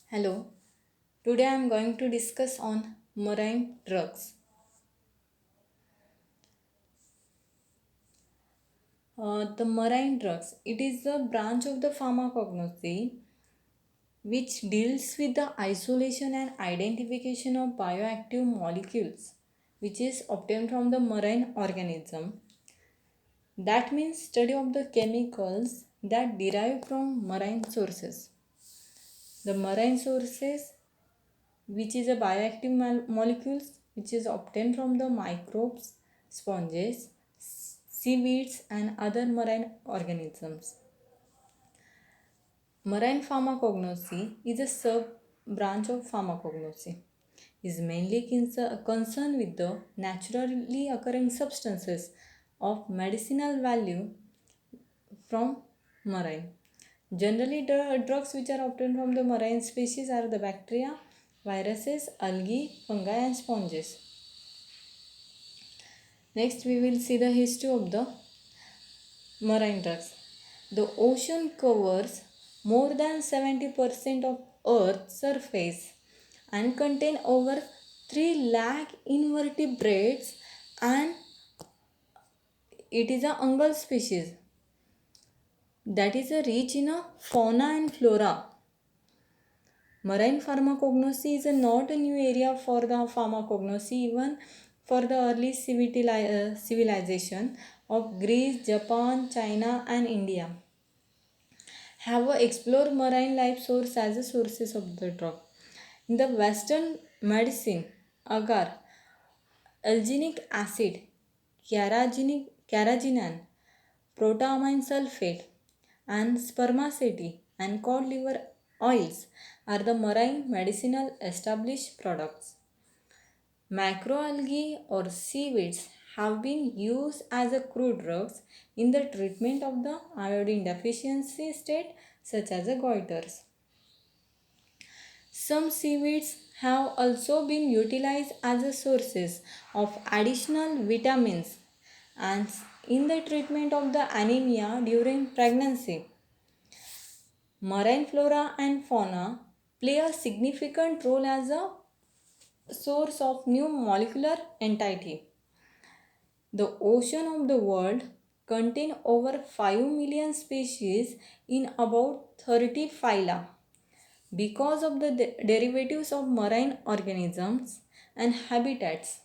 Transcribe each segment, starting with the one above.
Hello, today I am going to discuss on marine drugs. The marine drugs, it is a branch of the pharmacognosy which deals with the isolation and identification of bioactive molecules which is obtained from the marine organism. That means study of the chemicals that derive from marine sources. The marine sources which is a bioactive molecules which is obtained from the microbes, sponges, seaweeds and other marine organisms. Marine pharmacognosy is a sub branch of pharmacognosy. Is mainly concerned with the naturally occurring substances of medicinal value from marine. Generally, the drugs which are obtained from the marine species are the bacteria, viruses, algae, fungi, and sponges. Next, we will see the history of the marine drugs. The ocean covers more than 70% of Earth's surface and contain over 3 lakh invertebrates, and it is a fungal species that is a rich in a fauna and flora. Marine pharmacognosy is not a new area for the pharmacognosy, even for the early civilization of Greece, Japan, China, and India have explored marine life source as a sources of the drug. In the Western medicine, agar, alginic acid, carrageenan, protamine sulfate, and spermaceti and cod liver oils are the marine medicinal established products. Macroalgae or seaweeds have been used as a crude drugs in the treatment of the iodine deficiency state such as the goiters. Some seaweeds have also been utilized as a sources of additional vitamins and in the treatment of the anemia during pregnancy. Marine flora and fauna play a significant role as a source of new molecular entity. The ocean of the world contain over 5 million species in about 30 phyla. Because of the derivatives of marine organisms and habitats,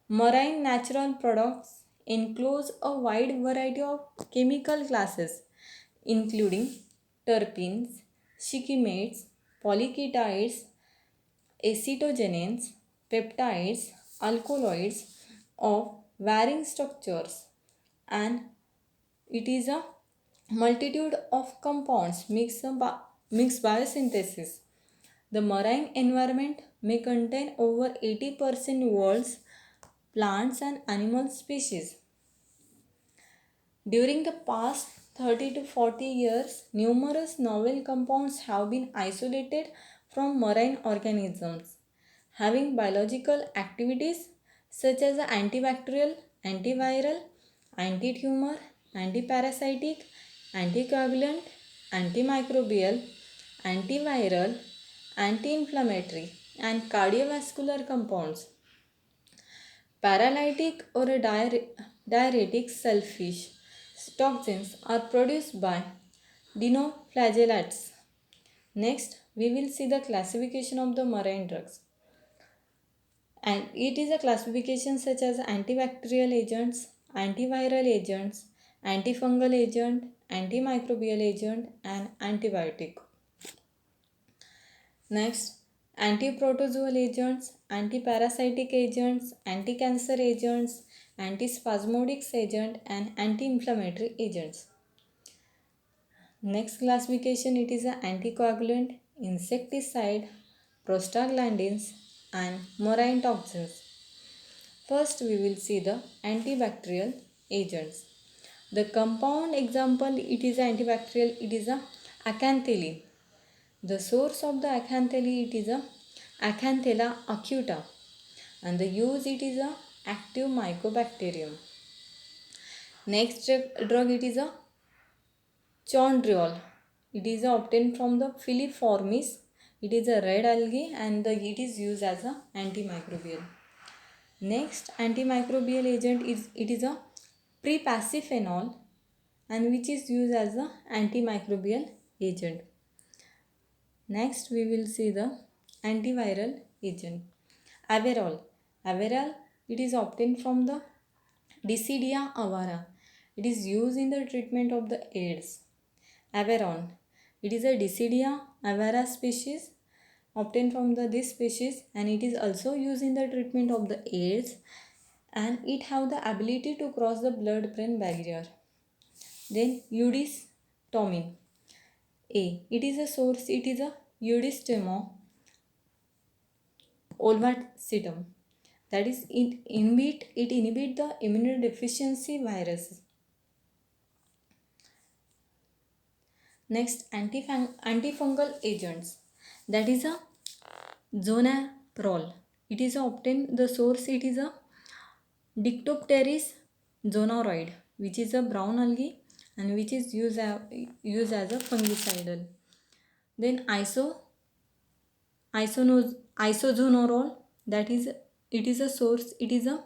marine natural products enclose a wide variety of chemical classes including terpenes, shikimides, polyketides, acetogenins, peptides, alkaloids of varying structures, and it is a multitude of compounds mixed biosynthesis. The marine environment may contain over 80% world's plants and animal species. During the past 30 to 40 years, numerous novel compounds have been isolated from marine organisms, having biological activities such as antibacterial, antiviral, anti-tumor, antiparasitic, anticoagulant, antimicrobial, antiviral, anti-inflammatory, and cardiovascular compounds. Paralytic or diuretic selfish toxins are produced by dinoflagellates. Next, we will see the classification of the marine drugs. And it is a classification such as antibacterial agents, antiviral agents, antifungal agent, antimicrobial agent, and antibiotic. Next, antiprotozoal agents, antiparasitic agents, anticancer agents, antispasmodic agent, and anti-inflammatory agents. Next classification, it is an anticoagulant, insecticide, prostaglandins, and marine toxins. First, we will see the antibacterial agents. The compound example, it is antibacterial, it is a acanthaline. The source of the acanthaline, it is a Acanthella acuta, and the use, it is a active mycobacterium. Next drug, it is a chondriol. It is obtained from the Filiformis It is a red algae and it is used as a antimicrobial. Next antimicrobial agent is it is a prepacifenol and which is used as a antimicrobial agent. Next we will see the antiviral agent. Averol. Averol, it is obtained from the Decidia avara. It is used in the treatment of the AIDS. Averon. It is a Decidia avara species obtained from this species and it is also used in the treatment of the AIDS and it have the ability to cross the blood-brain barrier. Then eudistomin. It is a source, it is a Eudistoma olvacetum. That is, it inhibit the immunodeficiency virus. Next, antifungal agents. That is a zonarol. It is obtained, the source it is a Dictopteris zonoroid, which is a brown algae and which is used as a fungicidal. Then isozonorol, that is, it is a source, it is a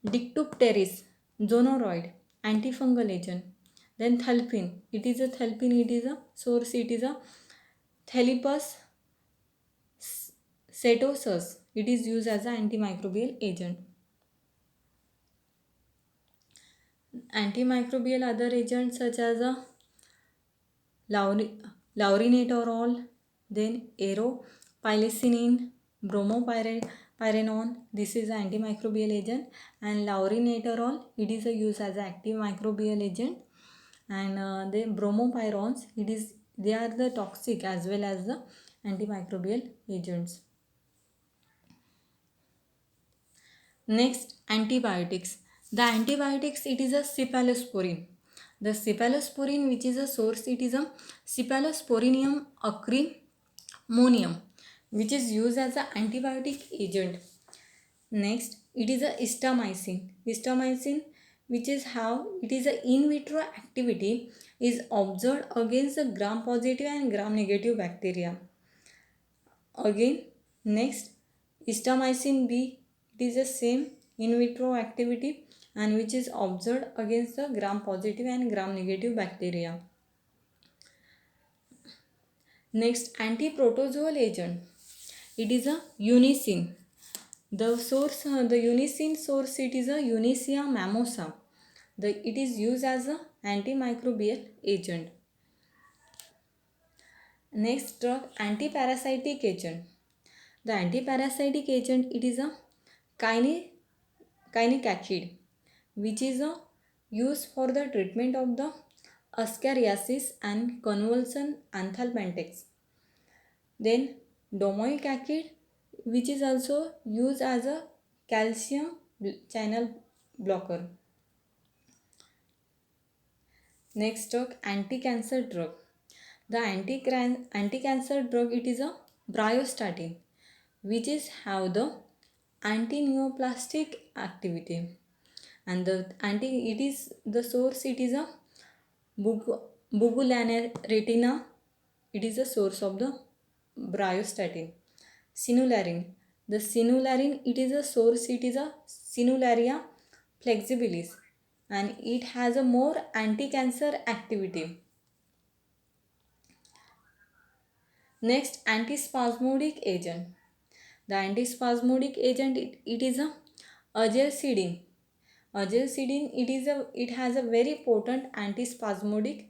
Dictopteris zonoroid antifungal agent. Then thalpin, it is a source, it is a Thelipus setosus. It is used as an antimicrobial agent. Antimicrobial other agents such as a laurinatorol, then aeropylicinin, bromopyrenon. This is an antimicrobial agent, and laurinatorol, it is a used as an active microbial agent, and the bromopyrons, they are the toxic as well as the antimicrobial agents. Next, antibiotics. The antibiotics, it is a cephalosporin. The cephalosporin, which is a source, it is a Cephalosporinium acrimonium, which is used as an antibiotic agent. Next, it is a histamicin. Histamicin, which is how it is a in vitro activity is observed against the gram positive and gram negative bacteria. Again, next, histamicin B, it is the same in vitro activity and which is observed against the gram positive and gram negative bacteria. Next, antiprotozoal agent. It is a unicin. The unicin source, it is a Unicea mammosa. It is used as a antimicrobial agent. Next drug, antiparasitic agent. The antiparasitic agent, it is a kinecacid, which is a used for the treatment of the ascariasis and convulsion anthelmintics. Then domoicacid, which is also used as a calcium channel blocker. Next drug, anti-cancer drug. The anti-cancer drug, it is a bryostatin, which is have the anti-neoplastic activity, and it is the source, it is a bugulanaretina. It is the source of the bryostatin. Sinularin. The sinularin, it is a source, it is a Sinularia flexibilis and it has a more anti-cancer activity. Next, antispasmodic agent. The antispasmodic agent, it is a azelcidin. Azelcidin, it has a very potent antispasmodic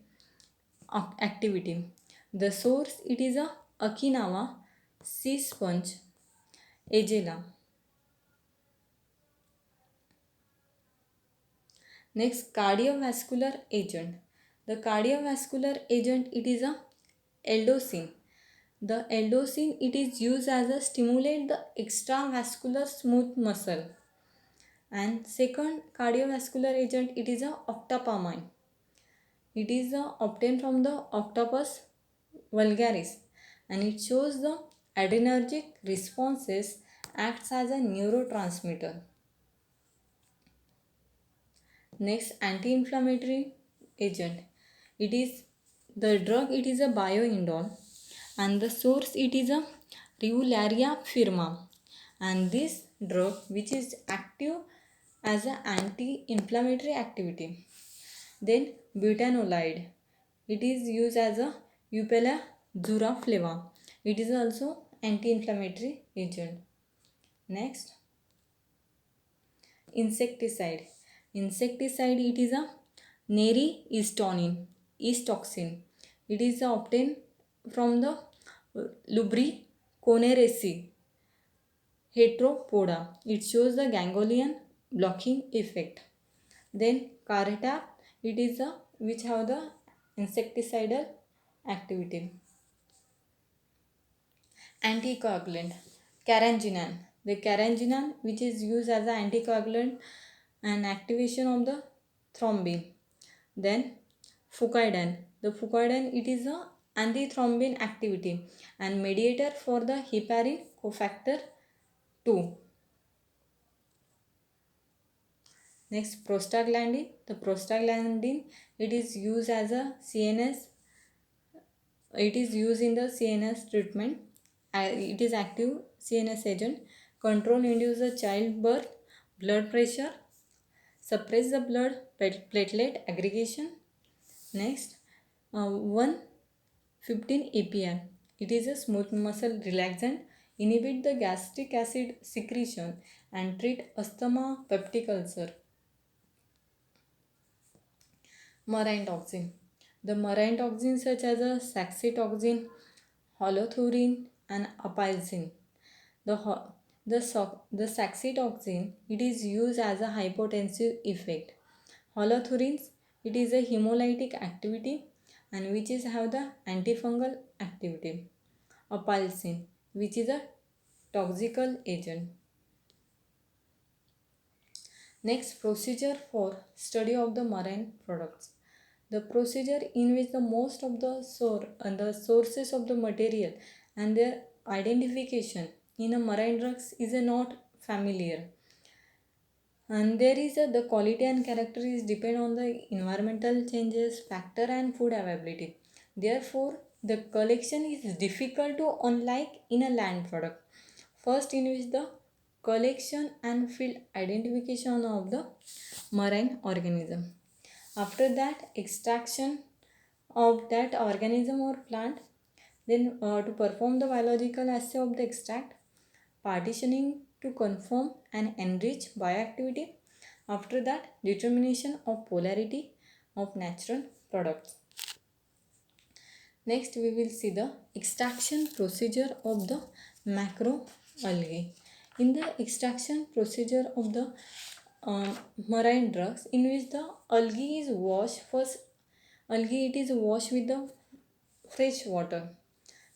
activity. The source, it is a Akinawa sea sponge agela. Next, cardiovascular agent. The cardiovascular agent, it is a eldocin. The eldocin, it is used as a stimulate the extravascular smooth muscle. And second cardiovascular agent, it is a octapamine. It is obtained from the Octopus vulgaris and it shows the adrenergic responses, acts as a neurotransmitter. Next, anti-inflammatory agent. It is the drug, it is a bioindole and the source it is a Rivularia firma, and this drug which is active as an anti-inflammatory activity. Then butanolide, it is used as a Eupella zurafleva, it is also anti-inflammatory agent. Next, insecticide. Insecticide it is a Neri-Estonin, yeast toxin. It is obtained from the Lubriconeraceae heteropoda. It shows the ganglion blocking effect. Then Cartap, it is a which have the insecticidal activity. Anticoagulant, Caranginan. The Caranginan which is used as an anticoagulant and activation of the thrombin. Then Fucoidan. The Fucoidan it is a antithrombin activity and mediator for the heparin cofactor 2. Next, prostaglandin. The prostaglandin it is used as a CNS. It is used in the CNS treatment. It is active CNS agent. Control induce the childbirth, blood pressure, suppress the blood platelet aggregation. Next, 115 API. It is a smooth muscle relaxant, inhibit the gastric acid secretion and treat asthma, peptic ulcer. Marine toxin. The marine toxins such as a saxitoxin, holothurine and apicin. The saxitoxin it is used as a hypotensive effect. Holothurins it is a hemolytic activity and which is have the antifungal activity. Apicin which is a toxical agent. Next, procedure for study of the marine products. The procedure in which the most of the sources of the material and their identification in a marine drugs is not familiar. And there is the quality and character is depend on the environmental changes, factor and food availability. Therefore, the collection is difficult to unlike in a land product. First, in which the collection and field identification of the marine organism. After that, extraction of that organism or plant. Then to perform the biological assay of the extract, partitioning to confirm and enrich bioactivity. After that, determination of polarity of natural products. Next, we will see the extraction procedure of the macroalgae. In the extraction procedure of the marine drugs, in which the algae is washed first, algae it is washed with the fresh water.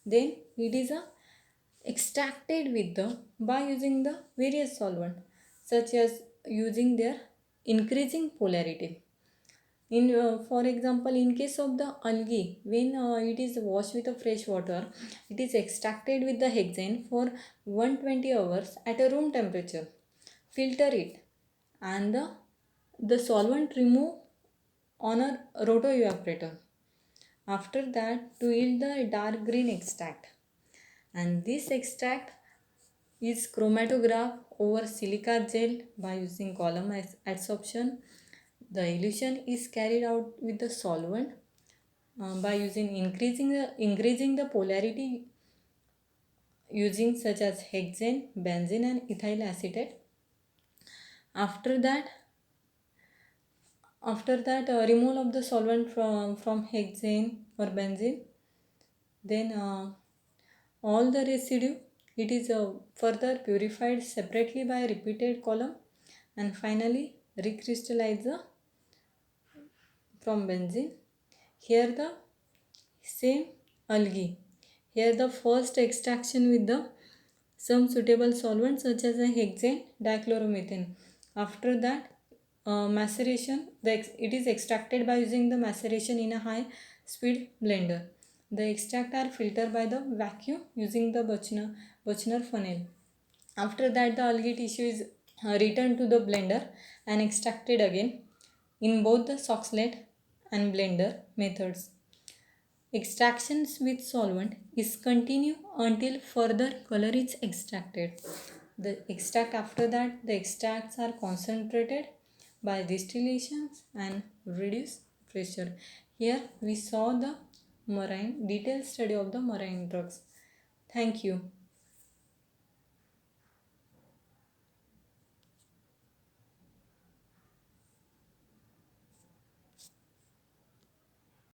Then it is extracted with the by using the various solvent such as using their increasing polarity. In for example, in case of the algae, when it is washed with a fresh water, it is extracted with the hexane for 120 hours at a room temperature. Filter it and the solvent remove on a roto-evaporator. After that, to yield the dark green extract. And this extract is chromatographed over silica gel by using column adsorption. The elution is carried out with the solvent by using increasing the polarity using such as hexane, benzene and ethyl acetate. After that removal of the solvent from hexane or benzene. Then all the residue it is further purified separately by repeated column and finally recrystallized from benzene. Here the same algae. Here the first extraction with the some suitable solvent such as a hexane dichloromethane. After that maceration, it is extracted by using the maceration in a high speed blender. The extract are filtered by the vacuum using the Buchner funnel. After that the algae tissue is returned to the blender and extracted again in both the Soxhlet and blender methods. Extractions with solvent is continue until further color is extracted. The extract after that, the extracts are concentrated by distillations and reduce pressure. Here we saw the marine detailed study of the marine drugs. Thank you.